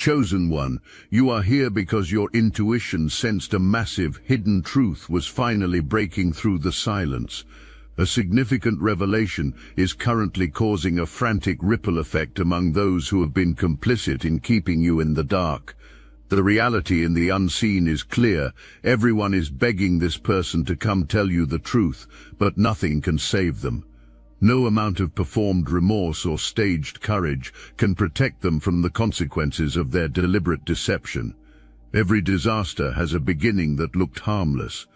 Chosen one, you are here because your intuition sensed a massive, hidden truth was finally breaking through the silence. A significant revelation is currently causing a frantic ripple effect among those who have been complicit in keeping you in the dark. The reality in the unseen is clear. Everyone is begging this person to come tell you the truth, but nothing can save them. No amount of performed remorse or staged courage can protect them from the consequences of their deliberate deception. Every disaster has a beginning that looked harmless.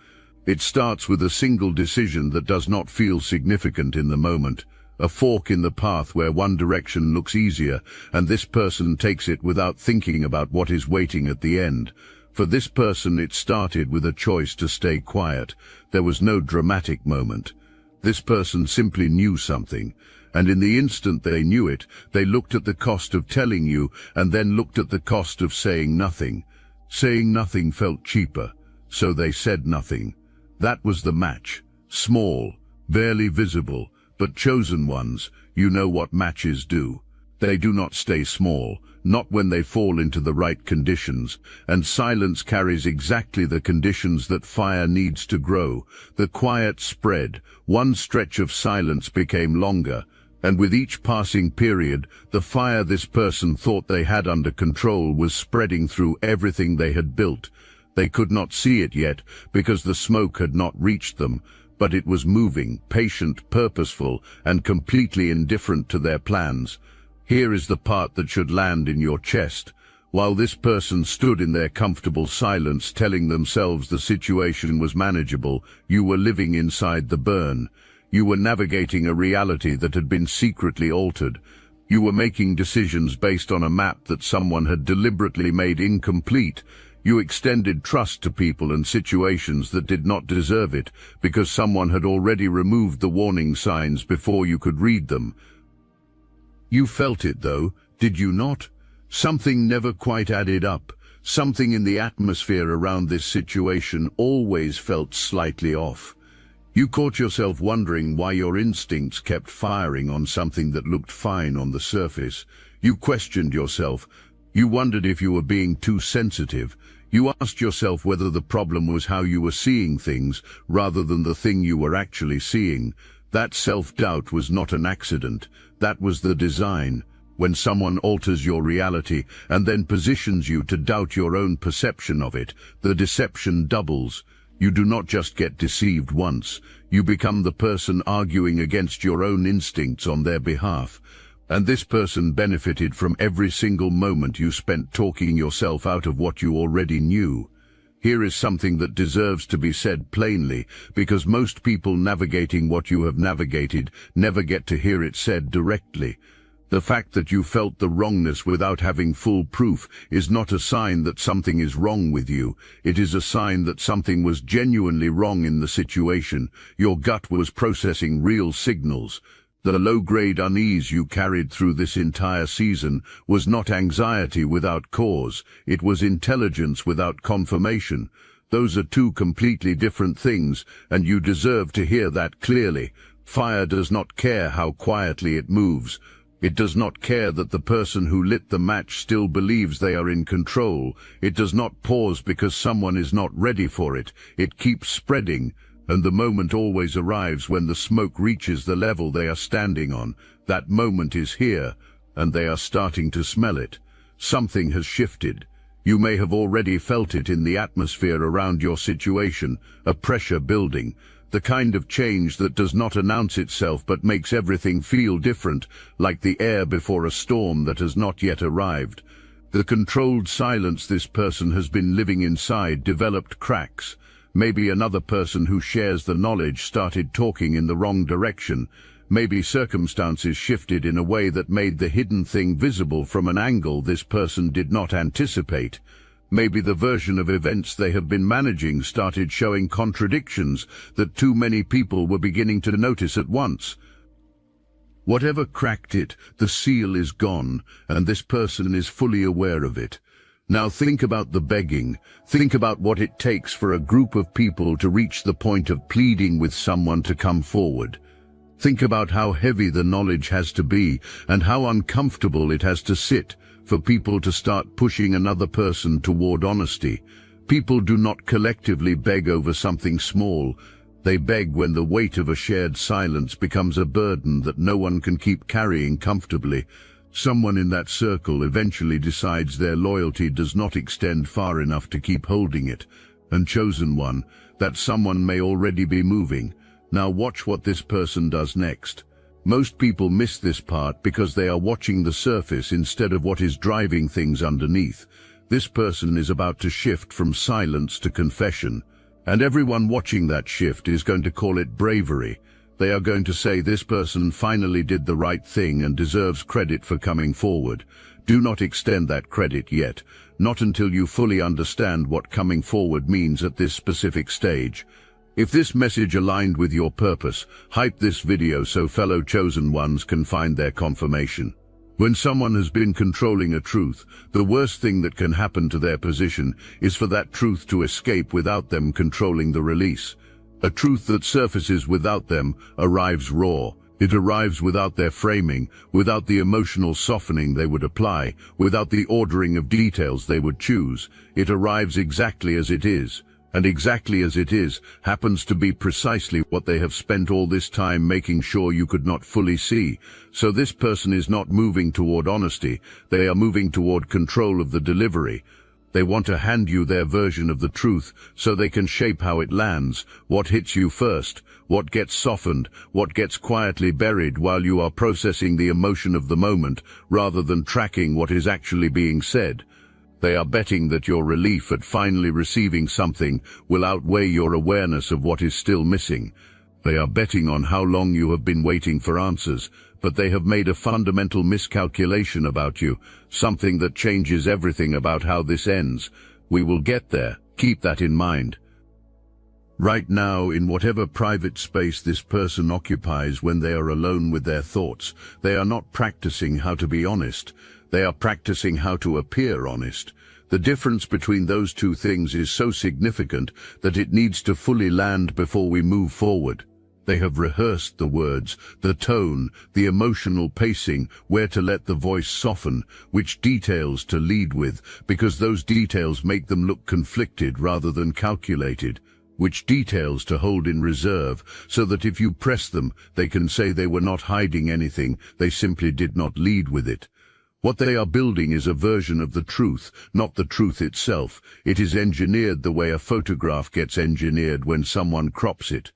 It starts with a single decision that does not feel significant in the moment, a fork in the path where one direction looks easier, and this person takes it without thinking about what is waiting at the end. For this person, it started with a choice to stay quiet. There was no dramatic moment. This person simply knew something, and in the instant they knew it, they looked at the cost of telling you and then looked at the cost of saying nothing. Saying nothing felt cheaper, so they said nothing. That was the match. Small, barely visible, but chosen ones, you know what matches do. They do not stay small, not when they fall into the right conditions, and silence carries exactly the conditions that fire needs to grow. The quiet spread. One stretch of silence became longer, and with each passing period, the fire this person thought they had under control was spreading through everything they had built. They could not see it yet, because the smoke had not reached them, but it was moving, patient, purposeful, and completely indifferent to their plans. Here is the part that should land in your chest. While this person stood in their comfortable silence, telling themselves the situation was manageable, you were living inside the burn. You were navigating a reality that had been secretly altered. You were making decisions based on a map that someone had deliberately made incomplete. You extended trust to people and situations that did not deserve it, because someone had already removed the warning signs before you could read them. You felt it, though, did you not? Something never quite added up. Something in the atmosphere around this situation always felt slightly off. You caught yourself wondering why your instincts kept firing on something that looked fine on the surface. You questioned yourself. You wondered if you were being too sensitive. You asked yourself whether the problem was how you were seeing things rather than the thing you were actually seeing. That self-doubt was not an accident. That was the design. When someone alters your reality and then positions you to doubt your own perception of it, the deception doubles. You do not just get deceived once. You become the person arguing against your own instincts on their behalf. And this person benefited from every single moment you spent talking yourself out of what you already knew. Here is something that deserves to be said plainly, because most people navigating what you have navigated never get to hear it said directly. The fact that you felt the wrongness without having full proof is not a sign that something is wrong with you. It is a sign that something was genuinely wrong in the situation. Your gut was processing real signals. The low-grade unease you carried through this entire season was not anxiety without cause. It was intelligence without confirmation. Those are two completely different things, and you deserve to hear that clearly. Fire does not care how quietly it moves. It does not care that the person who lit the match still believes they are in control. It does not pause because someone is not ready for it. It keeps spreading. And the moment always arrives when the smoke reaches the level they are standing on. That moment is here, and they are starting to smell it. Something has shifted. You may have already felt it in the atmosphere around your situation, a pressure building, the kind of change that does not announce itself but makes everything feel different, like the air before a storm that has not yet arrived. The controlled silence this person has been living inside developed cracks. Maybe another person who shares the knowledge started talking in the wrong direction. Maybe circumstances shifted in a way that made the hidden thing visible from an angle this person did not anticipate. Maybe the version of events they have been managing started showing contradictions that too many people were beginning to notice at once. Whatever cracked it, the seal is gone, and this person is fully aware of it. Now think about the begging. Think about what it takes for a group of people to reach the point of pleading with someone to come forward. Think about how heavy the knowledge has to be and how uncomfortable it has to sit for people to start pushing another person toward honesty. People do not collectively beg over something small. They beg when the weight of a shared silence becomes a burden that no one can keep carrying comfortably. Someone in that circle eventually decides their loyalty does not extend far enough to keep holding it. And chosen one, that someone may already be moving. Now watch what this person does next. Most people miss this part because they are watching the surface instead of what is driving things underneath. This person is about to shift from silence to confession. And everyone watching that shift is going to call it bravery. They are going to say this person finally did the right thing and deserves credit for coming forward. Do not extend that credit yet, not until you fully understand what coming forward means at this specific stage. If this message aligned with your purpose, hype this video so fellow chosen ones can find their confirmation. When someone has been controlling a truth, the worst thing that can happen to their position is for that truth to escape without them controlling the release. A truth that surfaces without them arrives raw. It arrives without their framing, without the emotional softening they would apply, without the ordering of details they would choose. It arrives exactly as it is. And exactly as it is happens to be precisely what they have spent all this time making sure you could not fully see. So this person is not moving toward honesty, they are moving toward control of the delivery. They want to hand you their version of the truth so they can shape how it lands, what hits you first, what gets softened, what gets quietly buried while you are processing the emotion of the moment, rather than tracking what is actually being said. They are betting that your relief at finally receiving something will outweigh your awareness of what is still missing. They are betting on how long you have been waiting for answers, but they have made a fundamental miscalculation about you, something that changes everything about how this ends. We will get there. Keep that in mind. Right now, in whatever private space this person occupies when they are alone with their thoughts, they are not practicing how to be honest. They are practicing how to appear honest. The difference between those two things is so significant that it needs to fully land before we move forward. They have rehearsed the words, the tone, the emotional pacing, where to let the voice soften, which details to lead with, because those details make them look conflicted rather than calculated, which details to hold in reserve, so that if you press them, they can say they were not hiding anything, they simply did not lead with it. What they are building is a version of the truth, not the truth itself. It is engineered the way a photograph gets engineered when someone crops it.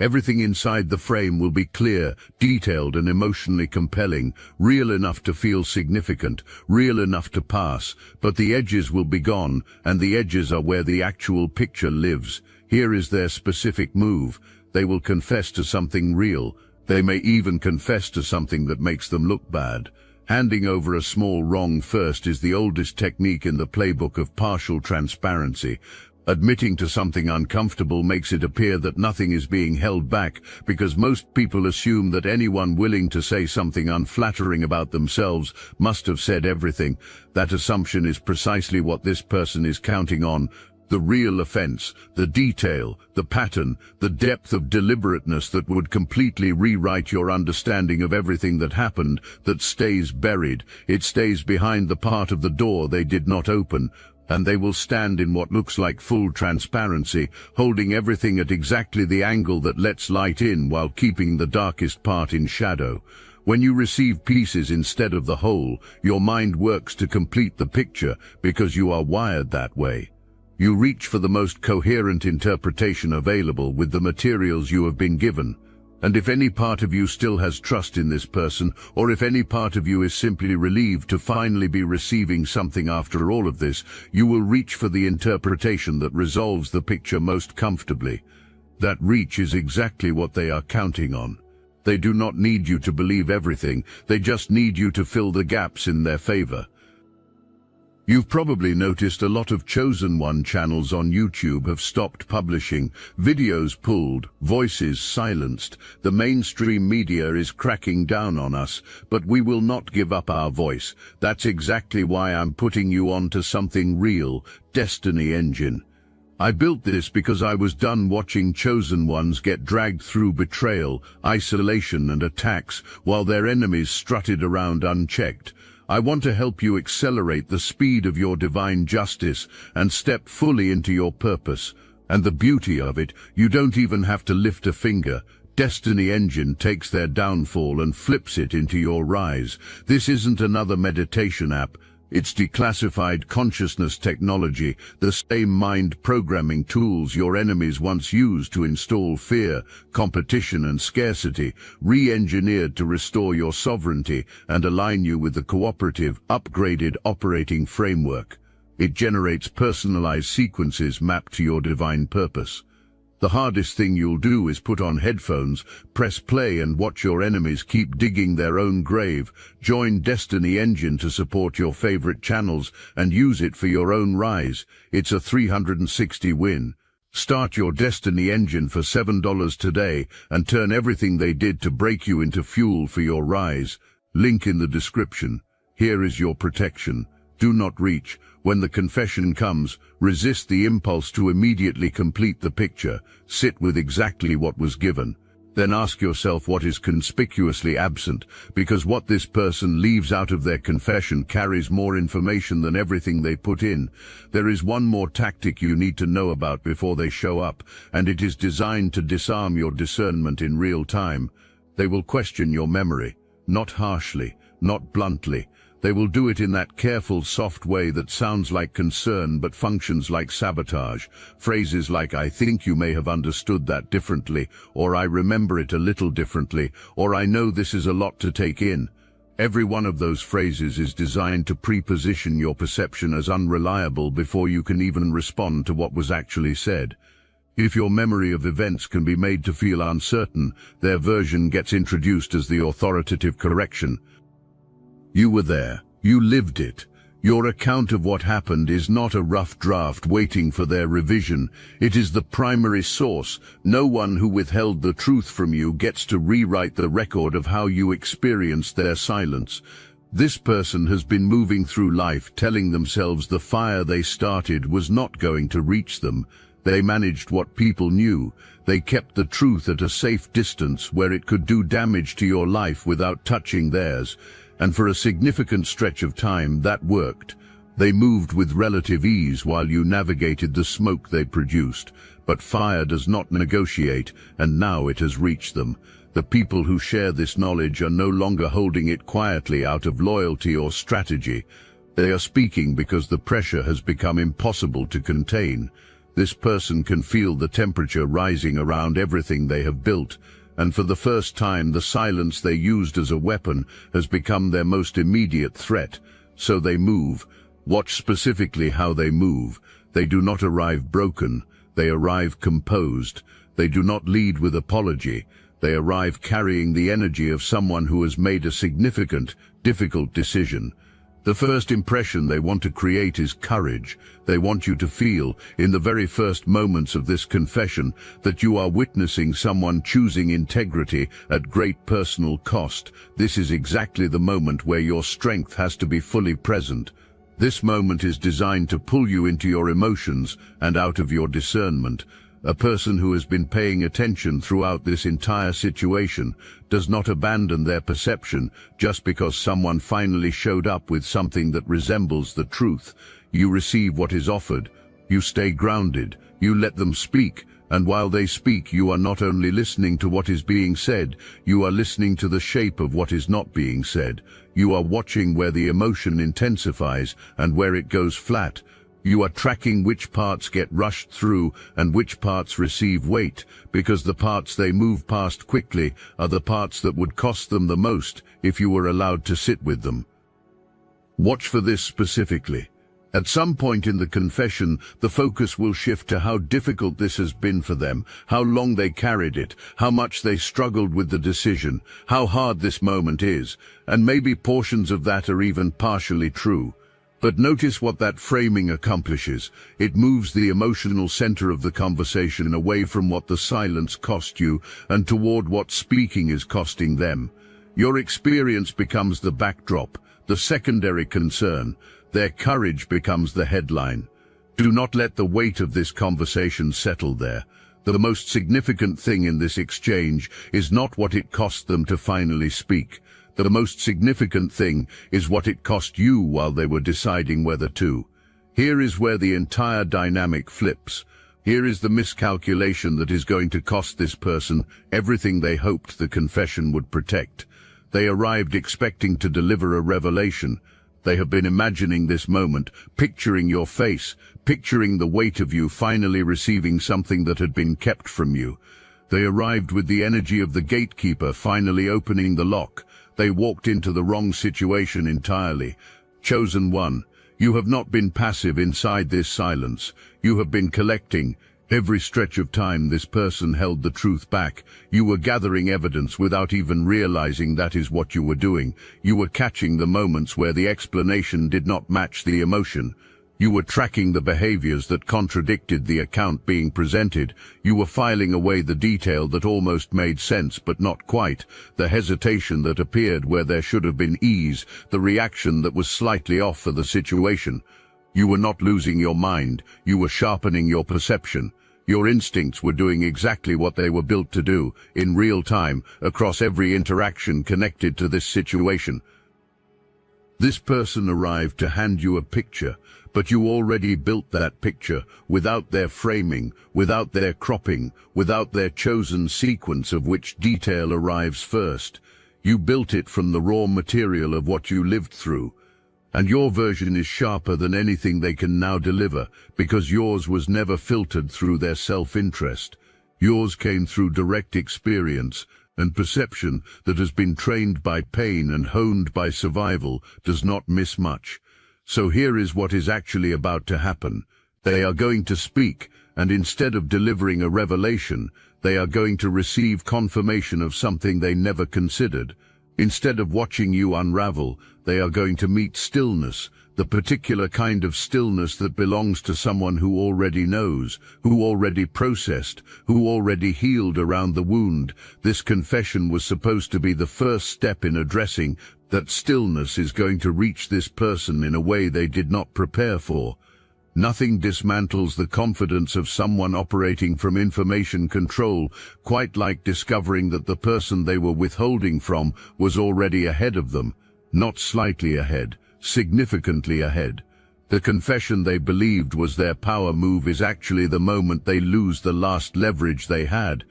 Everything inside the frame will be clear, detailed and emotionally compelling, real enough to feel significant, real enough to pass, but the edges will be gone, and the edges are where the actual picture lives. Here is their specific move. They will confess to something real. They may even confess to something that makes them look bad. Handing over a small wrong first is the oldest technique in the playbook of partial transparency. Admitting to something uncomfortable makes it appear that nothing is being held back, because most people assume that anyone willing to say something unflattering about themselves must have said everything. That assumption is precisely what this person is counting on. The real offense, the detail, the pattern, the depth of deliberateness that would completely rewrite your understanding of everything that happened, that stays buried. It stays behind the part of the door they did not open, and they will stand in what looks like full transparency, holding everything at exactly the angle that lets light in while keeping the darkest part in shadow. When you receive pieces instead of the whole, your mind works to complete the picture because you are wired that way. You reach for the most coherent interpretation available with the materials you have been given. And if any part of you still has trust in this person, or if any part of you is simply relieved to finally be receiving something after all of this, you will reach for the interpretation that resolves the picture most comfortably. That reach is exactly what they are counting on. They do not need you to believe everything, they just need you to fill the gaps in their favor. You've probably noticed a lot of Chosen One channels on YouTube have stopped publishing, videos pulled, voices silenced. The mainstream media is cracking down on us, but we will not give up our voice. That's exactly why I'm putting you on to something real, Destiny Engine. I built this because I was done watching chosen ones get dragged through betrayal, isolation and attacks while their enemies strutted around unchecked. I want to help you accelerate the speed of your divine justice and step fully into your purpose. And the beauty of it, you don't even have to lift a finger. Destiny Engine takes their downfall and flips it into your rise. This isn't another meditation app. It's declassified consciousness technology, the same mind programming tools your enemies once used to install fear, competition and scarcity, re-engineered to restore your sovereignty and align you with the cooperative, upgraded operating framework. It generates personalized sequences mapped to your divine purpose. The hardest thing you'll do is put on headphones, press play and watch your enemies keep digging their own grave. Join Destiny Engine to support your favorite channels and use it for your own rise. It's a 360 win. Start your Destiny Engine for $7 today and turn everything they did to break you into fuel for your rise. Link in the description. Here is your protection. Do not reach. When the confession comes, resist the impulse to immediately complete the picture. Sit with exactly what was given. Then ask yourself what is conspicuously absent, because what this person leaves out of their confession carries more information than everything they put in. There is one more tactic you need to know about before they show up, and it is designed to disarm your discernment in real time. They will question your memory, not harshly, not bluntly. They will do it in that careful, soft way that sounds like concern but functions like sabotage. Phrases like, "I think you may have understood that differently," or "I remember it a little differently," or "I know this is a lot to take in." Every one of those phrases is designed to pre-position your perception as unreliable before you can even respond to what was actually said. If your memory of events can be made to feel uncertain, their version gets introduced as the authoritative correction. You were there. You lived it. Your account of what happened is not a rough draft waiting for their revision. It is the primary source. No one who withheld the truth from you gets to rewrite the record of how you experienced their silence. This person has been moving through life telling themselves the fire they started was not going to reach them. They managed what people knew. They kept the truth at a safe distance where it could do damage to your life without touching theirs. And for a significant stretch of time, that worked. They moved with relative ease while you navigated the smoke they produced. But fire does not negotiate, and now it has reached them. The people who share this knowledge are no longer holding it quietly out of loyalty or strategy. They are speaking because the pressure has become impossible to contain. This person can feel the temperature rising around everything they have built. And for the first time, the silence they used as a weapon has become their most immediate threat. So they move. Watch specifically how they move. They do not arrive broken. They arrive composed. They do not lead with apology. They arrive carrying the energy of someone who has made a significant, difficult decision. The first impression they want to create is courage. They want you to feel, in the very first moments of this confession, that you are witnessing someone choosing integrity at great personal cost. This is exactly the moment where your strength has to be fully present. This moment is designed to pull you into your emotions and out of your discernment. A person who has been paying attention throughout this entire situation does not abandon their perception just because someone finally showed up with something that resembles the truth. You receive what is offered. You stay grounded. You let them speak. And while they speak, you are not only listening to what is being said, you are listening to the shape of what is not being said. You are watching where the emotion intensifies and where it goes flat. You are tracking which parts get rushed through and which parts receive weight, because the parts they move past quickly are the parts that would cost them the most if you were allowed to sit with them. Watch for this specifically. At some point in the confession, the focus will shift to how difficult this has been for them, how long they carried it, how much they struggled with the decision, how hard this moment is, and maybe portions of that are even partially true. But notice what that framing accomplishes. It moves the emotional center of the conversation away from what the silence cost you and toward what speaking is costing them. Your experience becomes the backdrop, the secondary concern. Their courage becomes the headline. Do not let the weight of this conversation settle there. The most significant thing in this exchange is not what it cost them to finally speak. The most significant thing is what it cost you while they were deciding whether to. Here is where the entire dynamic flips. Here is the miscalculation that is going to cost this person everything they hoped the confession would protect. They arrived expecting to deliver a revelation. They have been imagining this moment, picturing your face, picturing the weight of you finally receiving something that had been kept from you. They arrived with the energy of the gatekeeper finally opening the lock. They walked into the wrong situation entirely. Chosen one, you have not been passive inside this silence. You have been collecting. Every stretch of time this person held the truth back. You were gathering evidence without even realizing that is what you were doing. You were catching the moments where the explanation did not match the emotion. You were tracking the behaviors that contradicted the account being presented. You were filing away the detail that almost made sense but not quite, the hesitation that appeared where there should have been ease, the reaction that was slightly off for the situation. You were not losing your mind, you were sharpening your perception. Your instincts were doing exactly what they were built to do, in real time, across every interaction connected to this situation. This person arrived to hand you a picture, but you already built that picture without their framing, without their cropping, without their chosen sequence of which detail arrives first. You built it from the raw material of what you lived through. And your version is sharper than anything they can now deliver, because yours was never filtered through their self-interest. Yours came through direct experience, and perception that has been trained by pain and honed by survival does not miss much. So here is what is actually about to happen. They are going to speak, and instead of delivering a revelation, they are going to receive confirmation of something they never considered. Instead of watching you unravel, they are going to meet stillness, the particular kind of stillness that belongs to someone who already knows, who already processed, who already healed around the wound. This confession was supposed to be the first step in addressing that stillness is going to reach this person in a way they did not prepare for. Nothing dismantles the confidence of someone operating from information control quite like discovering that the person they were withholding from was already ahead of them, not slightly ahead, significantly ahead. The confession they believed was their power move is actually the moment they lose the last leverage they had.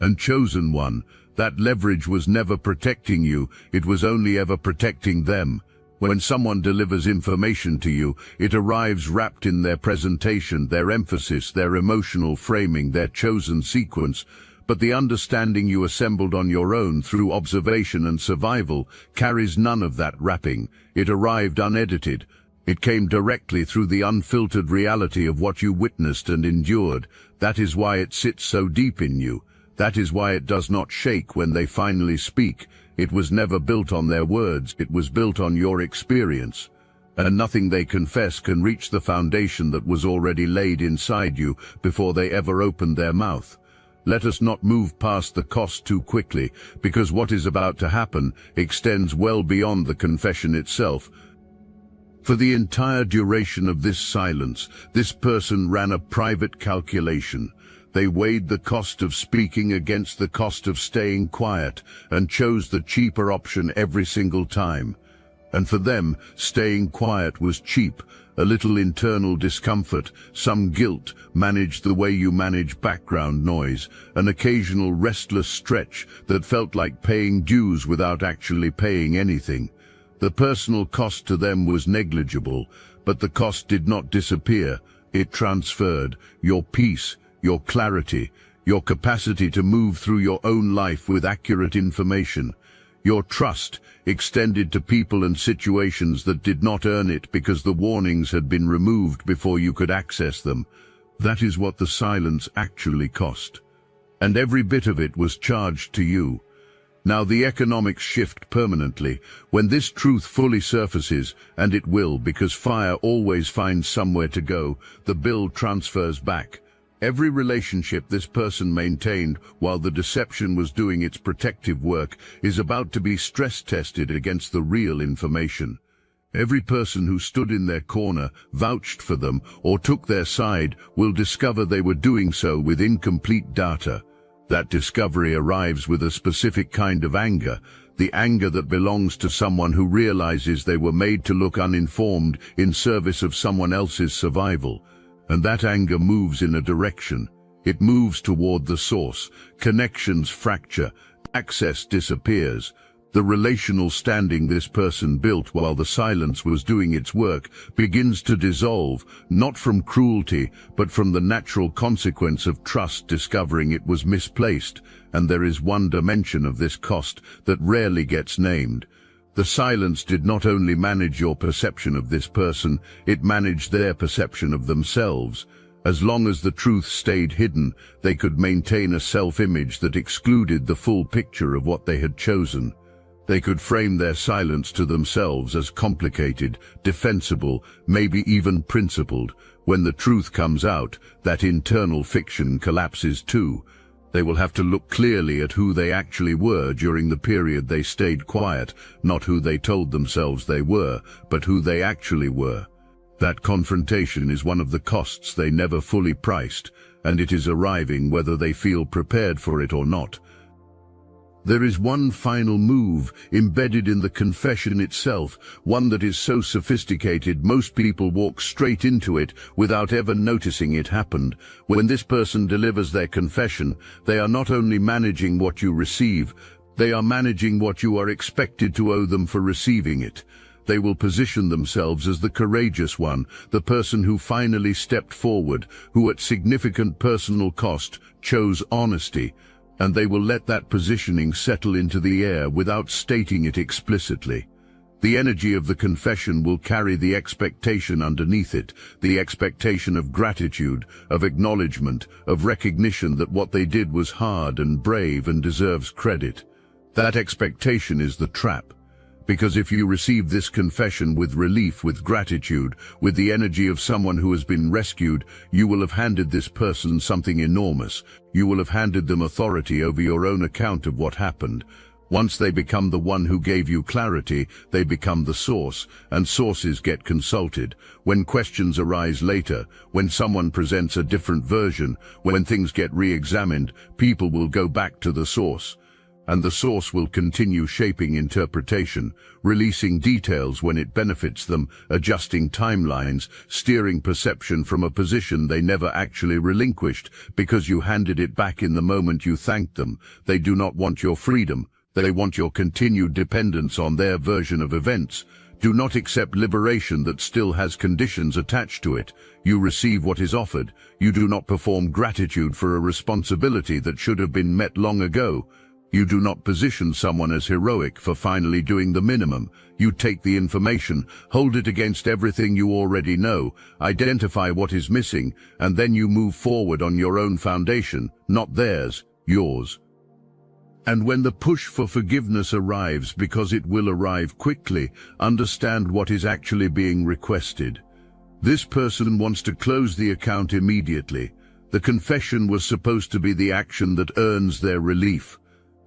And chosen one, that leverage was never protecting you, it was only ever protecting them. When someone delivers information to you, it arrives wrapped in their presentation, their emphasis, their emotional framing, their chosen sequence. But the understanding you assembled on your own through observation and survival carries none of that wrapping. It arrived unedited. It came directly through the unfiltered reality of what you witnessed and endured. That is why it sits so deep in you. That is why it does not shake when they finally speak. It was never built on their words, it was built on your experience. And nothing they confess can reach the foundation that was already laid inside you before they ever opened their mouth. Let us not move past the cost too quickly, because what is about to happen extends well beyond the confession itself. For the entire duration of this silence, this person ran a private calculation. They weighed the cost of speaking against the cost of staying quiet and chose the cheaper option every single time. And for them, staying quiet was cheap, a little internal discomfort, some guilt managed the way you manage background noise, an occasional restless stretch that felt like paying dues without actually paying anything. The personal cost to them was negligible, but the cost did not disappear. It transferred your peace, your clarity, your capacity to move through your own life with accurate information. Your trust extended to people and situations that did not earn it because the warnings had been removed before you could access them. That is what the silence actually cost. And every bit of it was charged to you. Now the economics shift permanently. When this truth fully surfaces, and it will because fire always finds somewhere to go, the bill transfers back. Every relationship this person maintained while the deception was doing its protective work is about to be stress-tested against the real information. Every person who stood in their corner, vouched for them, or took their side will discover they were doing so with incomplete data. That discovery arrives with a specific kind of anger, the anger that belongs to someone who realizes they were made to look uninformed in service of someone else's survival. And that anger moves in a direction. It moves toward the source. Connections fracture. Access disappears. The relational standing this person built while the silence was doing its work begins to dissolve, not from cruelty, but from the natural consequence of trust discovering it was misplaced. And there is one dimension of this cost that rarely gets named. The silence did not only manage your perception of this person, it managed their perception of themselves. As long as the truth stayed hidden, they could maintain a self-image that excluded the full picture of what they had chosen. They could frame their silence to themselves as complicated, defensible, maybe even principled. When the truth comes out, that internal fiction collapses too. They will have to look clearly at who they actually were during the period they stayed quiet, not who they told themselves they were, but who they actually were. That confrontation is one of the costs they never fully priced, and it is arriving whether they feel prepared for it or not. There is one final move embedded in the confession itself, one that is so sophisticated most people walk straight into it without ever noticing it happened. When this person delivers their confession, they are not only managing what you receive, they are managing what you are expected to owe them for receiving it. They will position themselves as the courageous one, the person who finally stepped forward, who at significant personal cost chose honesty. And they will let that positioning settle into the air without stating it explicitly. The energy of the confession will carry the expectation underneath it, the expectation of gratitude, of acknowledgement, of recognition that what they did was hard and brave and deserves credit. That expectation is the trap. Because if you receive this confession with relief, with gratitude, with the energy of someone who has been rescued, you will have handed this person something enormous. You will have handed them authority over your own account of what happened. Once they become the one who gave you clarity, they become the source, and sources get consulted. When questions arise later, when someone presents a different version, when things get re-examined, people will go back to the source. And the source will continue shaping interpretation, releasing details when it benefits them, adjusting timelines, steering perception from a position they never actually relinquished because you handed it back in the moment you thanked them. They do not want your freedom. They want your continued dependence on their version of events. Do not accept liberation that still has conditions attached to it. You receive what is offered. You do not perform gratitude for a responsibility that should have been met long ago. You do not position someone as heroic for finally doing the minimum. You take the information, hold it against everything you already know, identify what is missing, and then you move forward on your own foundation, not theirs, yours. And when the push for forgiveness arrives, because it will arrive quickly, understand what is actually being requested. This person wants to close the account immediately. The confession was supposed to be the action that earns their relief.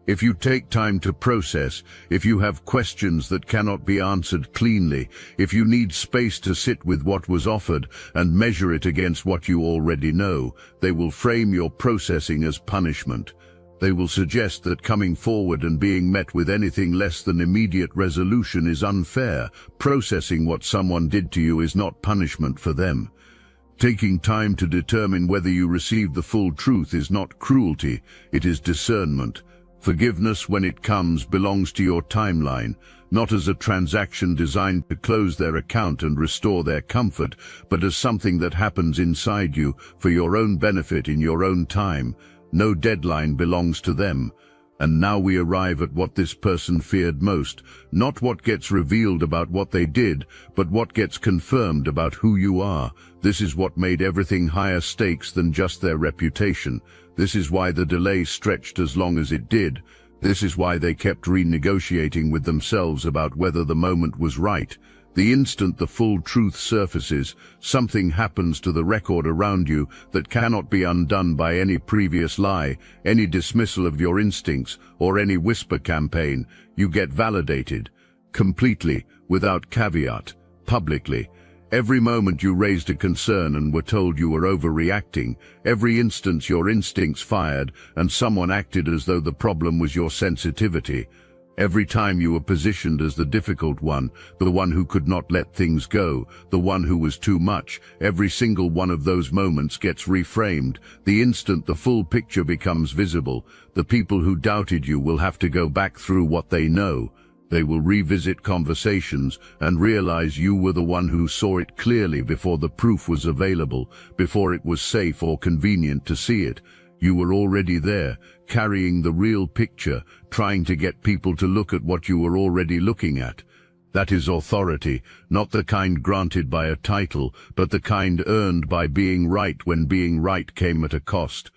If you take time to process, if you have questions that cannot be answered cleanly, if you need space to sit with what was offered and measure it against what you already know, they will frame your processing as punishment. They will suggest that coming forward and being met with anything less than immediate resolution is unfair. Processing what someone did to you is not punishment for them. Taking time to determine whether you received the full truth is not cruelty, it is discernment. Forgiveness, when it comes, belongs to your timeline, not as a transaction designed to close their account and restore their comfort, but as something that happens inside you for your own benefit in your own time. No deadline belongs to them. And now we arrive at what this person feared most, not what gets revealed about what they did, but what gets confirmed about who you are. This is what made everything higher stakes than just their reputation. This is why the delay stretched as long as it did. This is why they kept renegotiating with themselves about whether the moment was right. The instant the full truth surfaces, something happens to the record around you that cannot be undone by any previous lie, any dismissal of your instincts, or any whisper campaign. You get validated. Completely, without caveat, publicly. Every moment you raised a concern and were told you were overreacting, every instance your instincts fired and someone acted as though the problem was your sensitivity. Every time you were positioned as the difficult one, the one who could not let things go, the one who was too much, every single one of those moments gets reframed. The instant the full picture becomes visible, the people who doubted you will have to go back through what they know. They will revisit conversations and realize you were the one who saw it clearly before the proof was available, before it was safe or convenient to see it. You were already there, carrying the real picture, trying to get people to look at what you were already looking at. That is authority, not the kind granted by a title, but the kind earned by being right when being right came at a cost.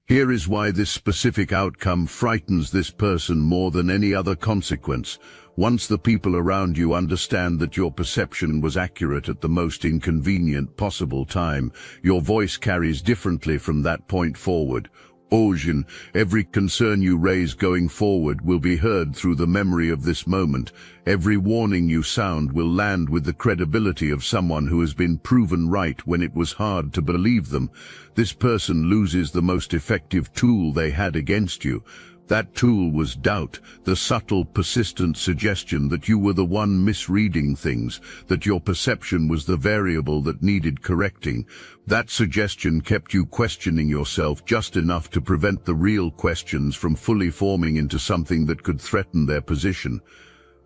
Here is why this specific outcome frightens this person more than any other consequence. Once the people around you understand that your perception was accurate at the most inconvenient possible time, your voice carries differently from that point forward. Awaken, every concern you raise going forward will be heard through the memory of this moment. Every warning you sound will land with the credibility of someone who has been proven right when it was hard to believe them. This person loses the most effective tool they had against you. That tool was doubt, the subtle, persistent suggestion that you were the one misreading things, that your perception was the variable that needed correcting. That suggestion kept you questioning yourself just enough to prevent the real questions from fully forming into something that could threaten their position.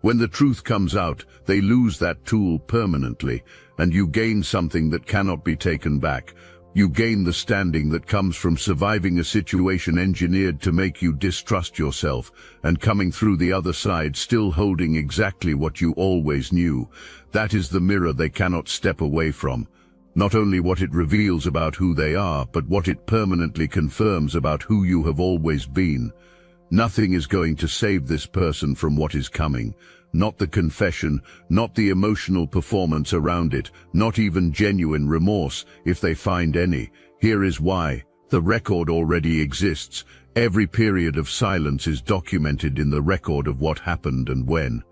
When the truth comes out, they lose that tool permanently, and you gain something that cannot be taken back. You gain the standing that comes from surviving a situation engineered to make you distrust yourself, and coming through the other side still holding exactly what you always knew. That is the mirror they cannot step away from. Not only what it reveals about who they are, but what it permanently confirms about who you have always been. Nothing is going to save this person from what is coming. Not the confession, not the emotional performance around it, not even genuine remorse, if they find any. Here is why. The record already exists. Every period of silence is documented in the record of what happened and when.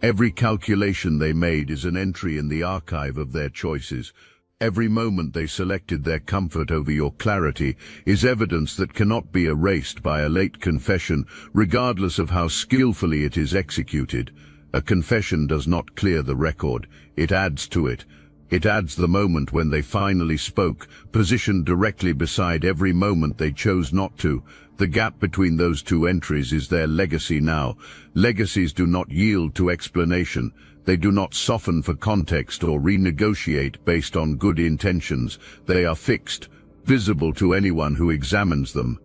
Every calculation they made is an entry in the archive of their choices. Every moment they selected their comfort over your clarity is evidence that cannot be erased by a late confession, regardless of how skillfully it is executed. A confession does not clear the record, it adds to it. It adds the moment when they finally spoke, positioned directly beside every moment they chose not to. The gap between those two entries is their legacy now. Legacies do not yield to explanation. They do not soften for context or renegotiate based on good intentions. They are fixed, visible to anyone who examines them.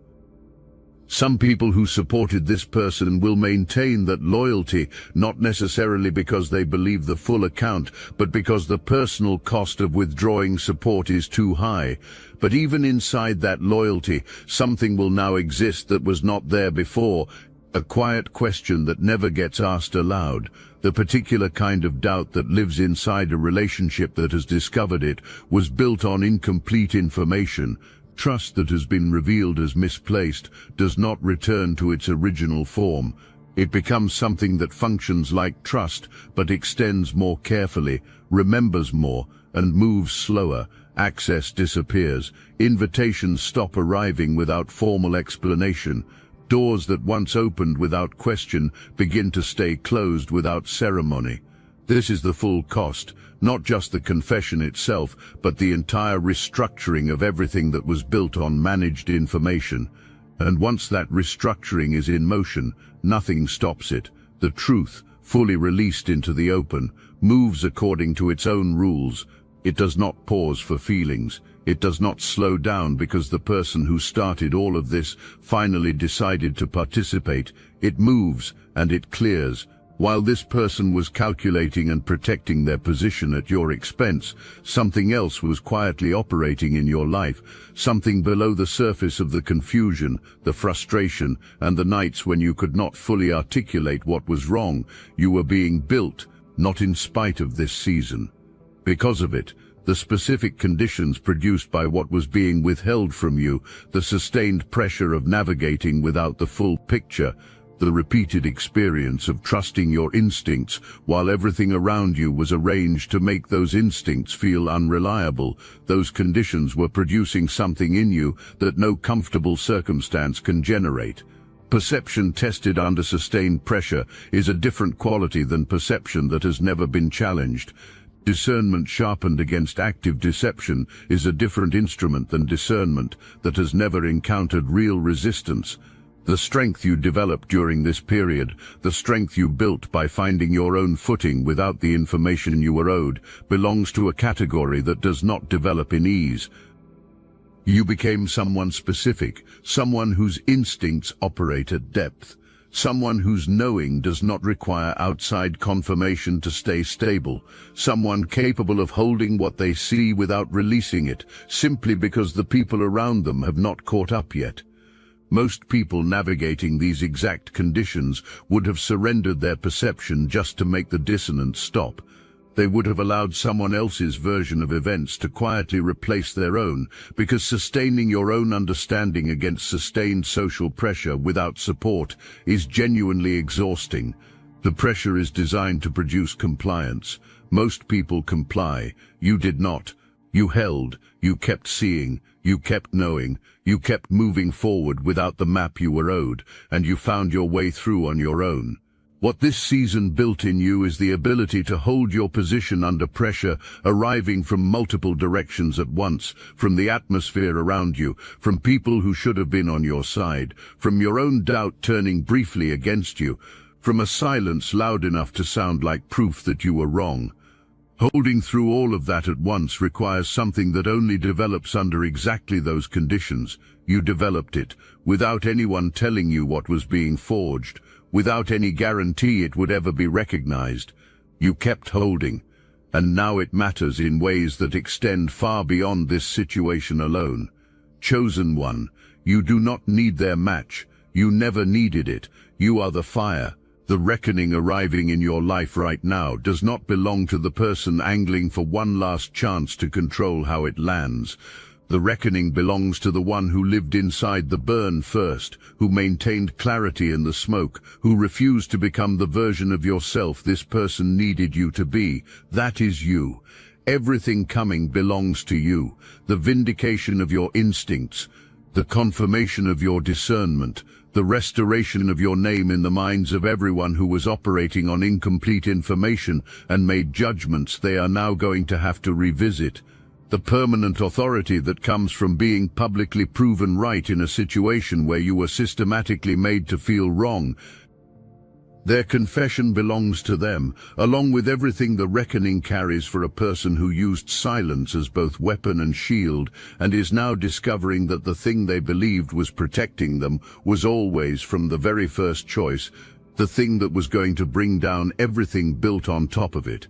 Some people who supported this person will maintain that loyalty, not necessarily because they believe the full account, but because the personal cost of withdrawing support is too high. But even inside that loyalty, something will now exist that was not there before, a quiet question that never gets asked aloud, the particular kind of doubt that lives inside a relationship that has discovered it was built on incomplete information. Trust that has been revealed as misplaced does not return to its original form. It becomes something that functions like trust, but extends more carefully, remembers more, and moves slower. Access disappears. Invitations stop arriving without formal explanation. Doors that once opened without question begin to stay closed without ceremony. This is the full cost, not just the confession itself, but the entire restructuring of everything that was built on managed information. And once that restructuring is in motion, nothing stops it. The truth, fully released into the open, moves according to its own rules. It does not pause for feelings. It does not slow down because the person who started all of this finally decided to participate. It moves and it clears. While this person was calculating and protecting their position at your expense, something else was quietly operating in your life, something below the surface of the confusion, the frustration, and the nights when you could not fully articulate what was wrong. You were being built, not in spite of this season. Because of it, the specific conditions produced by what was being withheld from you, the sustained pressure of navigating without the full picture, The repeated experience of trusting your instincts while everything around you was arranged to make those instincts feel unreliable. Those conditions were producing something in you that no comfortable circumstance can generate. Perception tested under sustained pressure is a different quality than perception that has never been challenged. Discernment sharpened against active deception is a different instrument than discernment that has never encountered real resistance. The strength you developed during this period, the strength you built by finding your own footing without the information you were owed, belongs to a category that does not develop in ease. You became someone specific, someone whose instincts operate at depth, someone whose knowing does not require outside confirmation to stay stable, someone capable of holding what they see without releasing it, simply because the people around them have not caught up yet. Most people navigating these exact conditions would have surrendered their perception just to make the dissonance stop. They would have allowed someone else's version of events to quietly replace their own, because sustaining your own understanding against sustained social pressure without support is genuinely exhausting. The pressure is designed to produce compliance. Most people comply. You did not. You held, you kept seeing, you kept knowing, you kept moving forward without the map you were owed, and you found your way through on your own. What this season built in you is the ability to hold your position under pressure, arriving from multiple directions at once, from the atmosphere around you, from people who should have been on your side, from your own doubt turning briefly against you, from a silence loud enough to sound like proof that you were wrong. Holding through all of that at once requires something that only develops under exactly those conditions. You developed it, without anyone telling you what was being forged, without any guarantee it would ever be recognized. You kept holding, and now it matters in ways that extend far beyond this situation alone. Chosen one, you do not need their match. You never needed it. You are the fire. The reckoning arriving in your life right now does not belong to the person angling for one last chance to control how it lands. The reckoning belongs to the one who lived inside the burn first, who maintained clarity in the smoke, who refused to become the version of yourself this person needed you to be. That is you. Everything coming belongs to you. The vindication of your instincts, the confirmation of your discernment, the restoration of your name in the minds of everyone who was operating on incomplete information and made judgments they are now going to have to revisit. The permanent authority that comes from being publicly proven right in a situation where you were systematically made to feel wrong. Their confession belongs to them, along with everything the reckoning carries for a person who used silence as both weapon and shield, and is now discovering that the thing they believed was protecting them was always, from the very first choice, the thing that was going to bring down everything built on top of it.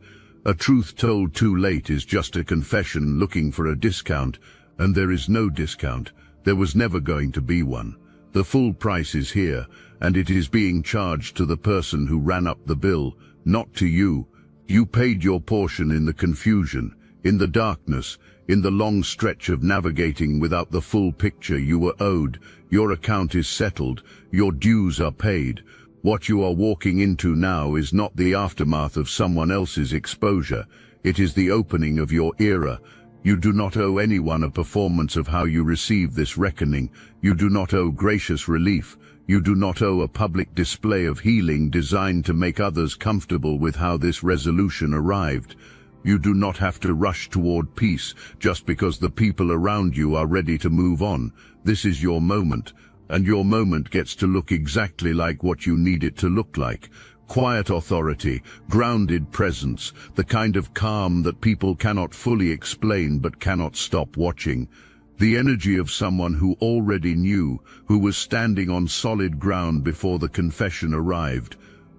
A truth told too late is just a confession looking for a discount, and there is no discount. There was never going to be one. The full price is here, and it is being charged to the person who ran up the bill, not to you. You paid your portion in the confusion, in the darkness, in the long stretch of navigating without the full picture you were owed. Your account is settled, your dues are paid. What you are walking into now is not the aftermath of someone else's exposure. It is the opening of your era. You do not owe anyone a performance of how you receive this reckoning. You do not owe gracious relief. You do not owe a public display of healing designed to make others comfortable with how this resolution arrived. You do not have to rush toward peace just because the people around you are ready to move on. This is your moment, and your moment gets to look exactly like what you need it to look like. Quiet authority, grounded presence, the kind of calm that people cannot fully explain but cannot stop watching. The energy of someone who already knew, who was standing on solid ground before the confession arrived.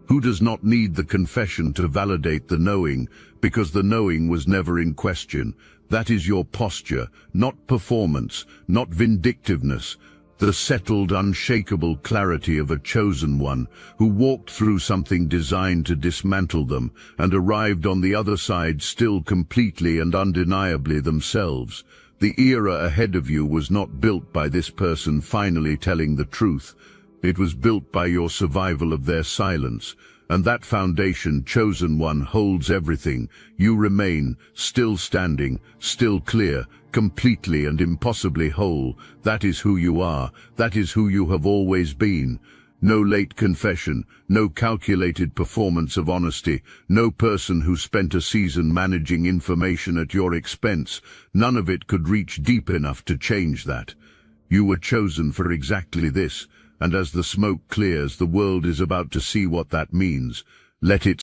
Who does not need the confession to validate the knowing, because the knowing was never in question. That is your posture, not performance, not vindictiveness. The settled, unshakable clarity of a chosen one who walked through something designed to dismantle them and arrived on the other side still completely and undeniably themselves. The era ahead of you was not built by this person finally telling the truth. It was built by your survival of their silence, and that foundation, chosen one, holds everything. You remain, still standing, still clear, completely and impossibly whole. That is who you are. That is who you have always been. No late confession, no calculated performance of honesty, no person who spent a season managing information at your expense. None of it could reach deep enough to change that. You were chosen for exactly this, and as the smoke clears, the world is about to see what that means. Let it